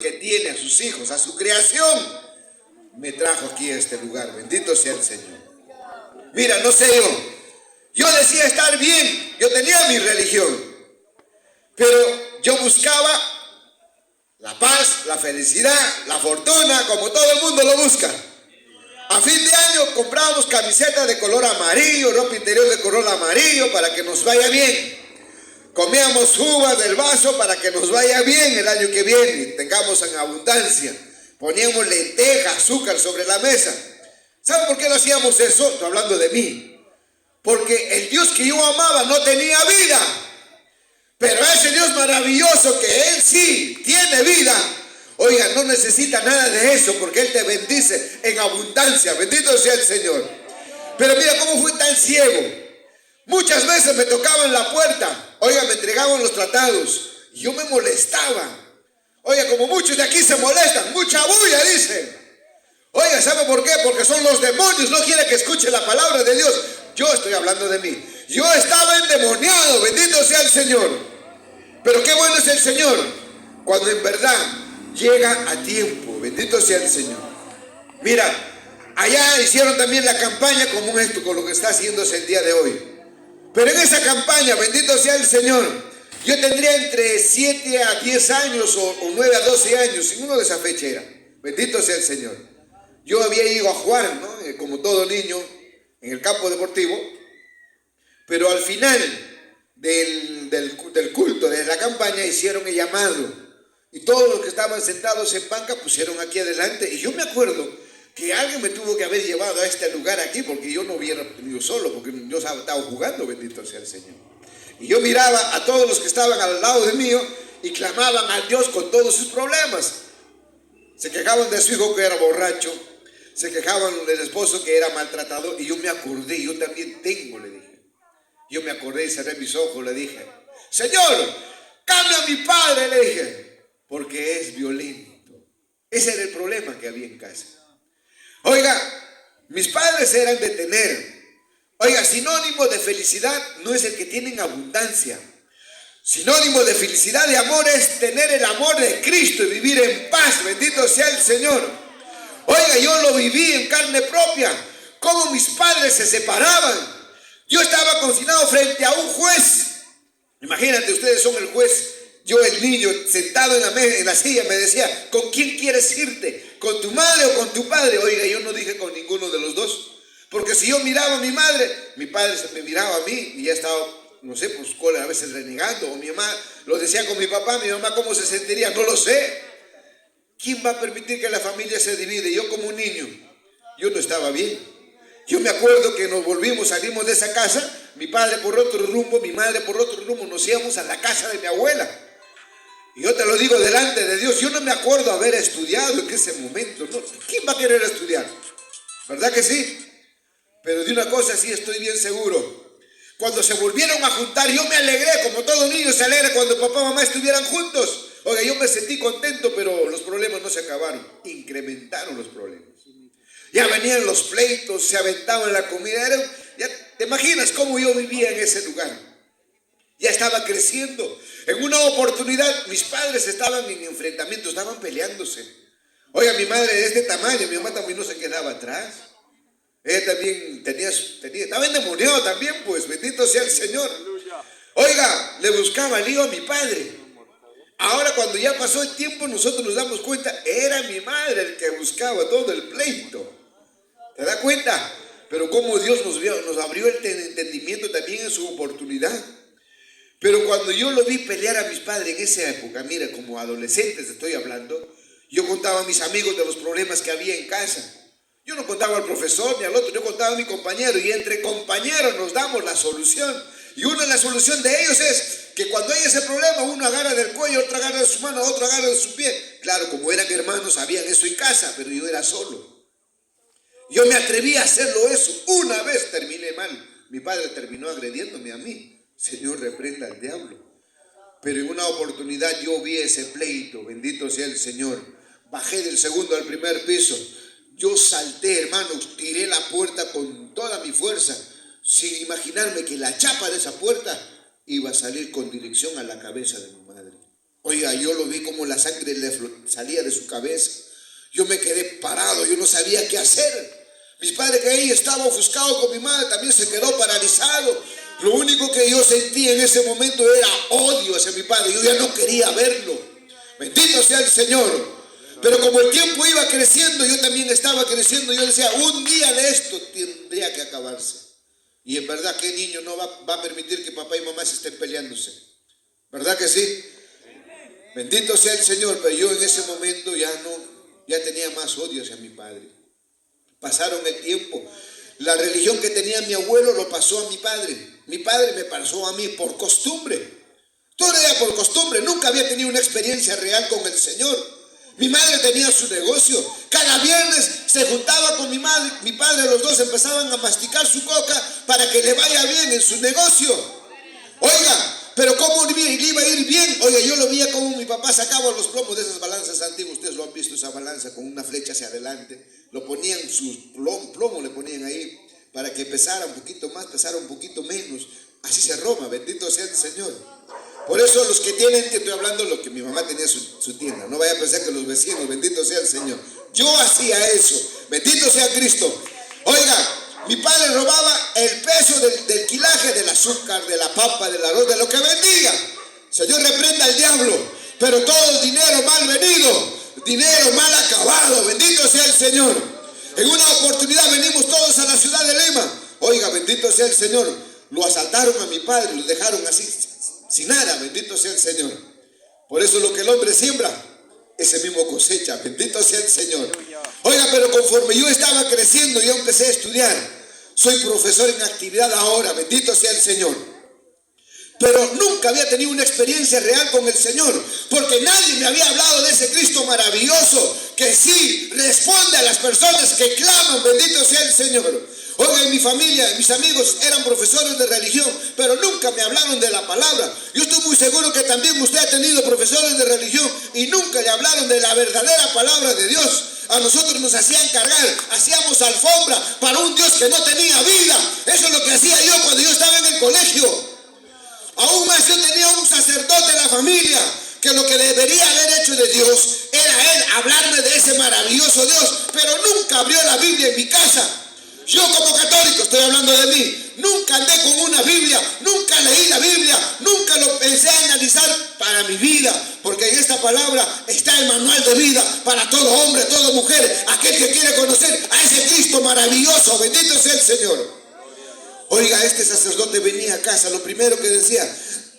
que tiene a sus hijos, a su creación, me trajo aquí a este lugar. Bendito sea el Señor. Mira, no sé yo decía estar bien, yo tenía mi religión, pero yo buscaba la paz, la felicidad, la fortuna, como todo el mundo lo busca. A fin de año comprábamos camisetas de color amarillo, ropa interior de color amarillo para que nos vaya bien. Comíamos uvas del vaso para que nos vaya bien el año que viene y tengamos en abundancia. Poníamos lentejas, azúcar sobre la mesa. ¿Saben por qué lo hacíamos eso? Estoy hablando de mí. Porque el Dios que yo amaba no tenía vida. Pero ese Dios maravilloso que Él sí tiene vida, oiga, no necesita nada de eso porque Él te bendice en abundancia. Bendito sea el Señor. Pero mira cómo fui tan ciego. Muchas veces me tocaban la puerta. Oiga, me entregaban los tratados. Y yo me molestaba. Oiga, como muchos de aquí se molestan. Mucha bulla, dicen. Oiga, ¿sabe por qué? Porque son los demonios. No quiere que escuche la palabra de Dios. Yo estoy hablando de mí. Yo estaba endemoniado. Bendito sea el Señor. Pero qué bueno es el Señor cuando en verdad llega a tiempo. Bendito sea el Señor. Mira, allá hicieron también la campaña como esto, con lo que está haciéndose el día de hoy. Pero en esa campaña, bendito sea el Señor, yo tendría entre 7 a 10 años o 9 a 12 años, en uno de esa fecha era. Bendito sea el Señor. Yo había ido a jugar, ¿no? Como todo niño, en el campo deportivo, pero al final del culto, de la campaña, hicieron el llamado. Y todos los que estaban sentados en banca pusieron aquí adelante. Y yo me acuerdo que alguien me tuvo que haber llevado a este lugar aquí, porque yo no hubiera venido solo, porque yo estaba jugando, bendito sea el Señor. Y yo miraba a todos los que estaban al lado de mí y clamaban a Dios con todos sus problemas. Se quejaban de su hijo que era borracho, se quejaban del esposo que era maltratado, y yo me acordé, yo también tengo, le dije. Yo me acordé y cerré mis ojos, le dije, Señor, cambia a mi padre, le dije, porque es violento. Ese era el problema que había en casa. Oiga, mis padres eran de tener. Oiga, sinónimo de felicidad no es el que tiene en abundancia. Sinónimo de felicidad, de amor, es tener el amor de Cristo y vivir en paz. Bendito sea el Señor. Oiga, yo lo viví en carne propia. Cómo mis padres se separaban. Yo estaba consignado frente a un juez. Imagínate, ustedes son el juez. Yo, el niño, sentado en la silla, me decía, ¿con quién quieres irte? ¿Con tu madre o con tu padre? Oiga, yo no dije con ninguno de los dos. Porque si yo miraba a mi madre, mi padre me miraba a mí y ya estaba, no sé, pues a veces renegando. O mi mamá lo decía con mi papá, mi mamá cómo se sentiría, no lo sé. ¿Quién va a permitir que la familia se divide? Yo como un niño, yo no estaba bien. Yo me acuerdo que salimos de esa casa, mi padre por otro rumbo, mi madre por otro rumbo, nos íbamos a la casa de mi abuela. Y yo te lo digo delante de Dios, yo no me acuerdo haber estudiado en ese momento. ¿No? ¿Quién va a querer estudiar? ¿Verdad que sí? Pero de una cosa sí estoy bien seguro. Cuando se volvieron a juntar, yo me alegré, como todo niño se alegra cuando papá y mamá estuvieran juntos. Oiga, yo me sentí contento, pero los problemas no se acabaron. Incrementaron los problemas. Ya venían los pleitos, se aventaban la comida. Ya te imaginas cómo yo vivía en ese lugar. Ya estaba creciendo. En una oportunidad, mis padres estaban en enfrentamiento, estaban peleándose. Oiga, mi madre de este tamaño, mi mamá también no se quedaba atrás. Ella también estaba endemoniado también, pues, bendito sea el Señor. Oiga, le buscaba lío a mi padre. Ahora, cuando ya pasó el tiempo, nosotros nos damos cuenta, era mi madre el que buscaba todo el pleito. ¿Te das cuenta? Pero cómo Dios nos abrió el entendimiento también en su oportunidad. Pero cuando yo lo vi pelear a mis padres en esa época, mira, como adolescentes estoy hablando, yo contaba a mis amigos de los problemas que había en casa. Yo no contaba al profesor ni al otro, yo contaba a mi compañero, y entre compañeros nos damos la solución. Y una de las soluciones de ellos es que cuando hay ese problema, uno agarra del cuello, otro agarra de su mano, otro agarra de su pie. Claro, como eran hermanos, sabían eso en casa, pero yo era solo. Yo me atreví a hacerlo eso. Una vez terminé mal. Mi padre terminó agrediéndome a mí. Señor, reprenda al diablo. Pero en una oportunidad yo vi ese pleito, bendito sea el Señor. Bajé del segundo al primer piso. Yo salté, hermanos, tiré la puerta con toda mi fuerza, sin imaginarme que la chapa de esa puerta iba a salir con dirección a la cabeza de mi madre. Oiga, yo lo vi como la sangre le salía de su cabeza. Yo me quedé parado, yo no sabía qué hacer. Mi padre, que ahí estaba ofuscado con mi madre, también se quedó paralizado. Lo único que yo sentí en ese momento era odio hacia mi padre. Yo ya no quería verlo. Bendito sea el Señor. Pero como el tiempo iba creciendo, yo también estaba creciendo. Yo decía, un día de esto tendría que acabarse. Y en verdad, ¿qué niño no va a permitir que papá y mamá se estén peleándose? ¿Verdad que sí? Bendito sea el Señor. Pero yo en ese momento ya tenía más odio hacia mi padre. Pasaron el tiempo. La religión que tenía mi abuelo lo pasó a mi padre. Mi padre me pasó a mí por costumbre. Todo era por costumbre. Nunca había tenido una experiencia real con el Señor. Mi madre tenía su negocio. Cada viernes se juntaba con mi madre, mi padre, los dos empezaban a masticar su coca para que le vaya bien en su negocio. Oiga, pero ¿cómo le iba a ir bien? Oiga, yo lo veía como mi papá sacaba los plomos de esas balanzas antiguas. Ustedes lo han visto, esa balanza con una flecha hacia adelante. Lo ponían, sus plomo le ponían ahí para que pesara un poquito más, pesara un poquito menos. Así se roba, bendito sea el Señor. Por eso los que tienen, que estoy hablando lo que mi mamá tenía su tienda. No vaya a pensar que los vecinos, bendito sea el Señor. Yo hacía eso, bendito sea Cristo. Oiga, mi padre robaba el peso del quilaje, del azúcar, de la papa, del arroz, de lo que vendía. Señor, reprenda al diablo. Pero todo el dinero mal venido, dinero mal acabado, bendito sea el Señor. En una oportunidad venimos todos a la ciudad de Lima. Oiga, bendito sea el Señor. Lo asaltaron a mi padre, lo dejaron así, sin nada, bendito sea el Señor. Por eso lo que el hombre siembra, ese mismo cosecha, bendito sea el Señor. Oiga, pero conforme yo estaba creciendo, yo empecé a estudiar. Soy profesor en actividad ahora, bendito sea el Señor. Pero nunca había tenido una experiencia real con el Señor, porque nadie me había hablado de ese Cristo maravilloso, que sí responde a las personas que claman, bendito sea el Señor. Oiga, en mi familia, mis amigos eran profesores de religión, pero nunca me hablaron de la palabra. Yo estoy muy seguro que también usted ha tenido profesores de religión y nunca le hablaron de la verdadera palabra de Dios. A nosotros nos hacían cargar, hacíamos alfombra para un Dios que no tenía vida. Eso es lo que hacía yo cuando yo estaba en el colegio. Aún más, yo tenía un sacerdote en la familia que lo que debería haber hecho de Dios era él hablarme de ese maravilloso Dios, pero nunca abrió la Biblia en mi casa. Yo como católico, estoy hablando de mí, nunca andé con una Biblia, nunca leí la Biblia, nunca lo pensé a analizar para mi vida, porque en esta palabra está el manual de vida para todo hombre, toda mujer, aquel que quiere conocer a ese Cristo maravilloso, bendito sea el Señor. Oiga, este sacerdote venía a casa, lo primero que decía,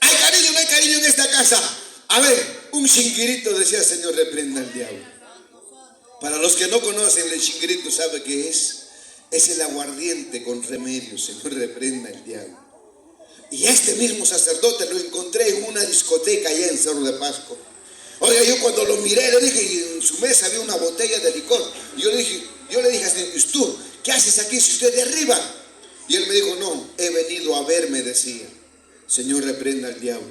hay cariño, no hay cariño en esta casa. A ver, un chinguirito, decía, Señor, reprenda al diablo. Para los que no conocen, el chinguirito sabe qué es. Es el aguardiente con remedio, Señor, reprenda el diablo. Y este mismo sacerdote lo encontré en una discoteca allá en Cerro de Pasco. Oiga, yo cuando lo miré, le dije, y en su mesa había una botella de licor. Y yo le dije, Señor, ¿tú qué haces aquí si usted de arriba? Y él me dijo, no, he venido a verme, decía. Señor, reprenda al diablo.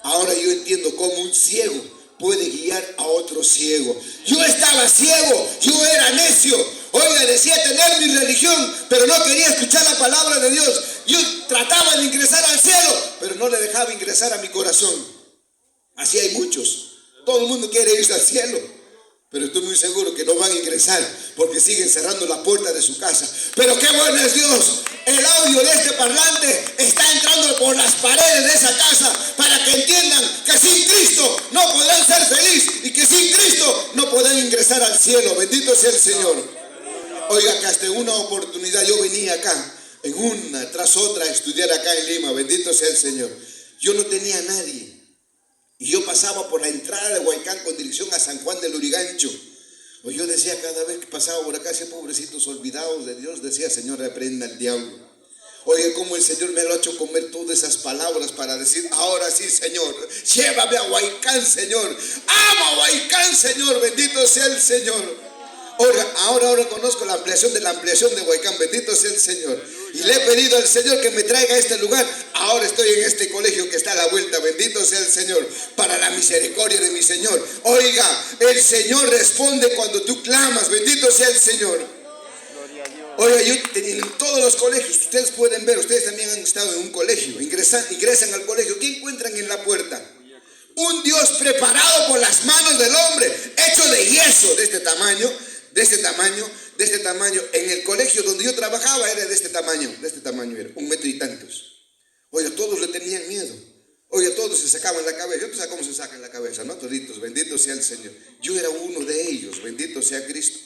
Ahora yo entiendo cómo un ciego puede guiar a otro ciego. Yo estaba ciego, yo era necio. Oiga, decía tener mi religión, pero no quería escuchar la palabra de Dios. Yo trataba de ingresar al cielo, pero no le dejaba ingresar a mi corazón. Así hay muchos. Todo el mundo quiere irse al cielo, pero estoy muy seguro que no van a ingresar porque siguen cerrando la puerta de su casa. Pero qué bueno es Dios. El audio de este parlante está entrando por las paredes de esa casa para que entiendan que sin Cristo no podrán ser felices y que sin Cristo no podrán ingresar al cielo. Bendito sea el Señor. Oiga, que hasta en una oportunidad yo venía acá, en una tras otra, a estudiar acá en Lima. Bendito sea el Señor. Yo no tenía a nadie. Y yo pasaba por la entrada de Huaycán con dirección a San Juan del Lurigancho. O yo decía, cada vez que pasaba por acá, ese pobrecitos olvidados de Dios, decía, Señor, reprenda al diablo. Oye, cómo el Señor me lo ha hecho comer todas esas palabras para decir, ahora sí, Señor, llévame a Huaycán, Señor. Amo a Huaycán, Señor, bendito sea el Señor. Ahora conozco la ampliación de Huaycán, bendito sea el Señor. Y le he pedido al Señor que me traiga a este lugar. Ahora estoy en este colegio que está a la vuelta, bendito sea el Señor, para la misericordia de mi Señor. Oiga, el Señor responde cuando tú clamas, bendito sea el Señor. Oiga, yo en todos los colegios, ustedes pueden ver, ustedes también han estado en un colegio, ingresan al colegio, ¿qué encuentran en la puerta? Un Dios preparado por las manos del hombre, hecho de yeso, de este tamaño, de este tamaño, de este tamaño. En el colegio donde yo trabajaba era de este tamaño era, 1 metro y tantos. Oiga, todos le tenían miedo. Oiga, todos se sacaban la cabeza. Yo no sé cómo se sacan la cabeza, ¿no? Toditos, bendito sea el Señor. Yo era uno de ellos, bendito sea Cristo.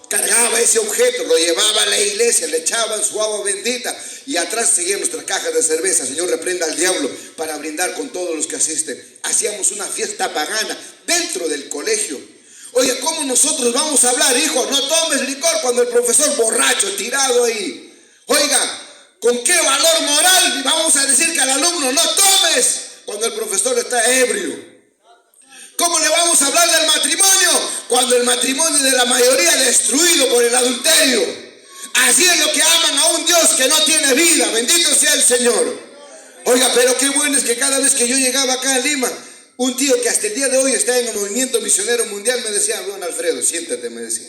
Cargaba ese objeto, lo llevaba a la iglesia, le echaban su agua bendita y atrás seguía nuestra caja de cerveza. Señor, reprenda al diablo, para brindar con todos los que asisten. Hacíamos una fiesta pagana dentro del colegio. Oye, ¿cómo nosotros vamos a hablar, hijo? No tomes licor cuando el profesor borracho, tirado ahí. Oiga, ¿con qué valor moral vamos a decir que al alumno no tomes cuando el profesor está ebrio? ¿Cómo le vamos a hablar del matrimonio cuando el matrimonio de la mayoría es destruido por el adulterio? Así es lo que aman a un Dios que no tiene vida. Bendito sea el Señor. Oiga, pero qué bueno es que cada vez que yo llegaba acá a Lima, un tío que hasta el día de hoy está en el movimiento misionero mundial me decía: don Alfredo, siéntate, me decía.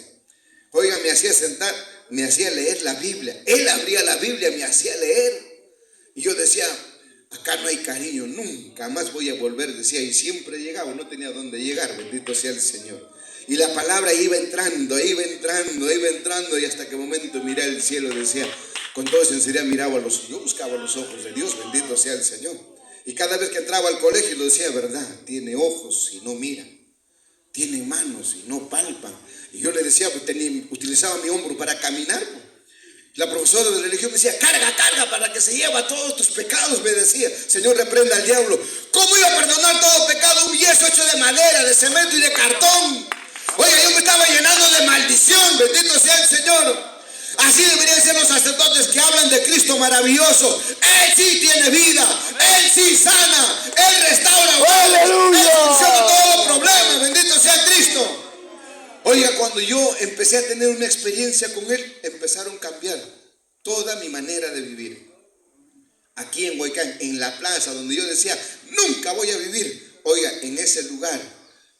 Oiga, me hacía sentar, me hacía leer la Biblia. Él abría la Biblia, me hacía leer. Y yo decía: acá no hay cariño, nunca más voy a volver, decía, y siempre llegaba, no tenía dónde llegar, bendito sea el Señor. Y la palabra iba entrando, y hasta que momento miré el cielo, decía, con toda sinceridad yo buscaba los ojos de Dios, bendito sea el Señor. Y cada vez que entraba al colegio lo decía: verdad, tiene ojos y no mira, tiene manos y no palpa. Y yo le decía, pues utilizaba mi hombro para caminar. La profesora de religión me decía: carga para que se lleva todos tus pecados, me decía. Señor, reprenda al diablo. ¿Cómo iba a perdonar todo pecado? Un yeso hecho de madera, de cemento y de cartón. Oiga, yo me estaba llenando de maldición, bendito sea el Señor. Así deberían ser los sacerdotes que hablan de Cristo maravilloso. Él sí tiene vida, Él sí sana, Él restaura, ¡Aleluya! Él soluciona todos los problemas, bendito sea Cristo. Oiga, cuando yo empecé a tener una experiencia con Él, empezaron a cambiar toda mi manera de vivir. Aquí en Huaycán, en la plaza donde yo decía, nunca voy a vivir. Oiga, en ese lugar,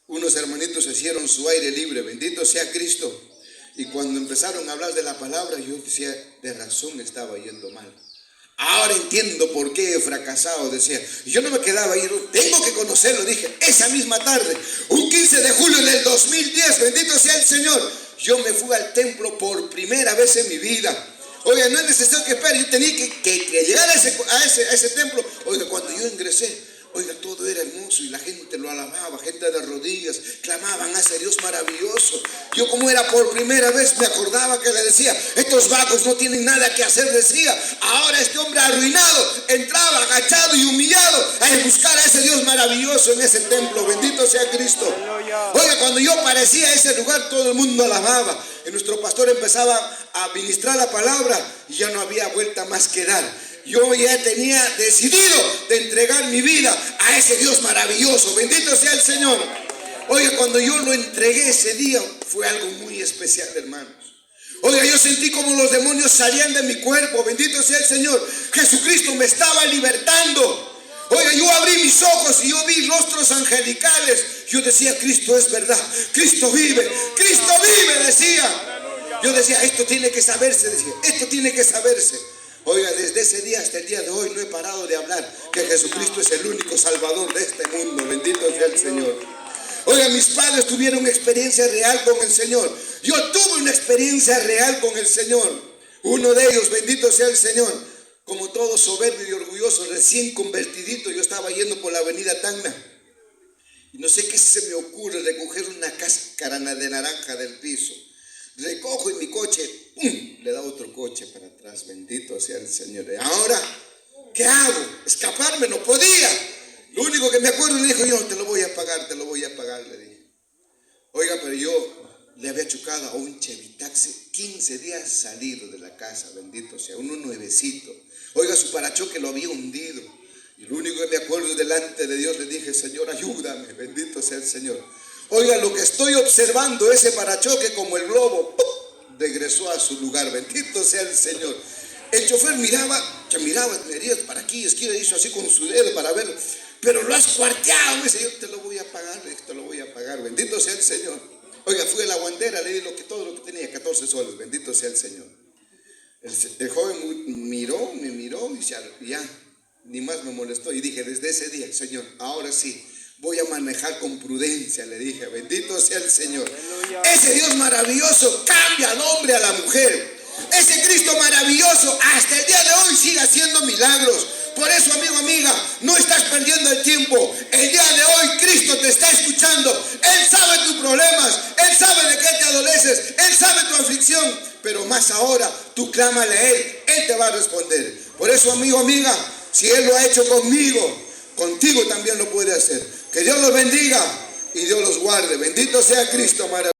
unos hermanitos hicieron su aire libre, bendito sea Cristo. Y cuando empezaron a hablar de la palabra, yo decía, de razón estaba yendo mal. Ahora entiendo por qué he fracasado, decía. Yo no me quedaba ahí, tengo que conocerlo, dije. Esa misma tarde, un 15 de julio del 2010, bendito sea el Señor, yo me fui al templo por primera vez en mi vida. Oiga, no es necesario que espere, yo tenía que llegar a ese templo. Oiga, cuando yo ingresé, oiga, todo era hermoso y la gente lo alababa, gente de rodillas, clamaban a ese Dios maravilloso. Yo, como era por primera vez, me acordaba que le decía, estos vagos no tienen nada que hacer, decía. Ahora este hombre arruinado entraba agachado y humillado a buscar a ese Dios maravilloso en ese templo, bendito sea Cristo. Oiga, cuando yo aparecía a ese lugar, todo el mundo alababa. Y nuestro pastor empezaba a ministrar la palabra y ya no había vuelta más que dar. Yo ya tenía decidido de entregar mi vida a ese Dios maravilloso. Bendito sea el Señor. Oiga, cuando yo lo entregué ese día, fue algo muy especial, hermanos. Oiga, yo sentí como los demonios salían de mi cuerpo. Bendito sea el Señor. Jesucristo me estaba libertando. Oiga, yo abrí mis ojos y yo vi rostros angelicales. Yo decía, Cristo es verdad. Cristo vive, decía. Yo decía, esto tiene que saberse, decía. Esto tiene que saberse. Oiga, desde ese día hasta el día de hoy no he parado de hablar que Jesucristo es el único salvador de este mundo. Bendito sea el Señor. Oiga, mis padres tuvieron una experiencia real con el Señor. Yo tuve una experiencia real con el Señor. Uno de ellos, bendito sea el Señor, como todo soberbio y orgulloso, recién convertidito, yo estaba yendo por la avenida Tacna. Y no sé qué se me ocurre recoger una cáscara de naranja del piso. Recojo en mi coche, ¡pum!, le da otro coche para atrás, bendito sea el Señor. Ahora, ¿qué hago? Escaparme no podía. Lo único que me acuerdo, le dijo yo, te lo voy a pagar, le dije. Oiga, pero yo le había chocado a un Chevy Taxi, 15 días salido de la casa, bendito sea, uno nuevecito. Oiga, su parachoque lo había hundido. Y lo único que me acuerdo delante de Dios, le dije, Señor, ayúdame, bendito sea el Señor. Oiga, lo que estoy observando, ese parachoque como el globo, ¡pum!, regresó a su lugar, bendito sea el Señor. El chofer miraba, me diría, para aquí, esquina, hizo así con su dedo para verlo, pero lo has cuarteado. Me dice, yo te lo voy a pagar, bendito sea el Señor. Oiga, fui a la guandera, le di todo lo que tenía, 14 soles, bendito sea el Señor. El joven me miró, y ya, ni más me molestó. Y dije, desde ese día, Señor, ahora sí, voy a manejar con prudencia, le dije, bendito sea el Señor. Ese Dios maravilloso cambia al hombre, a la mujer. Ese Cristo maravilloso hasta el día de hoy sigue haciendo milagros. Por eso, amigo, amiga, no estás perdiendo el tiempo. El día de hoy Cristo te está escuchando. Él sabe tus problemas, Él sabe de qué te adoleces, Él sabe tu aflicción. Pero más ahora, tú clámale a Él te va a responder. Por eso, amigo, amiga, si Él lo ha hecho conmigo, contigo también lo puede hacer. Que Dios los bendiga y Dios los guarde. Bendito sea Cristo maravilloso.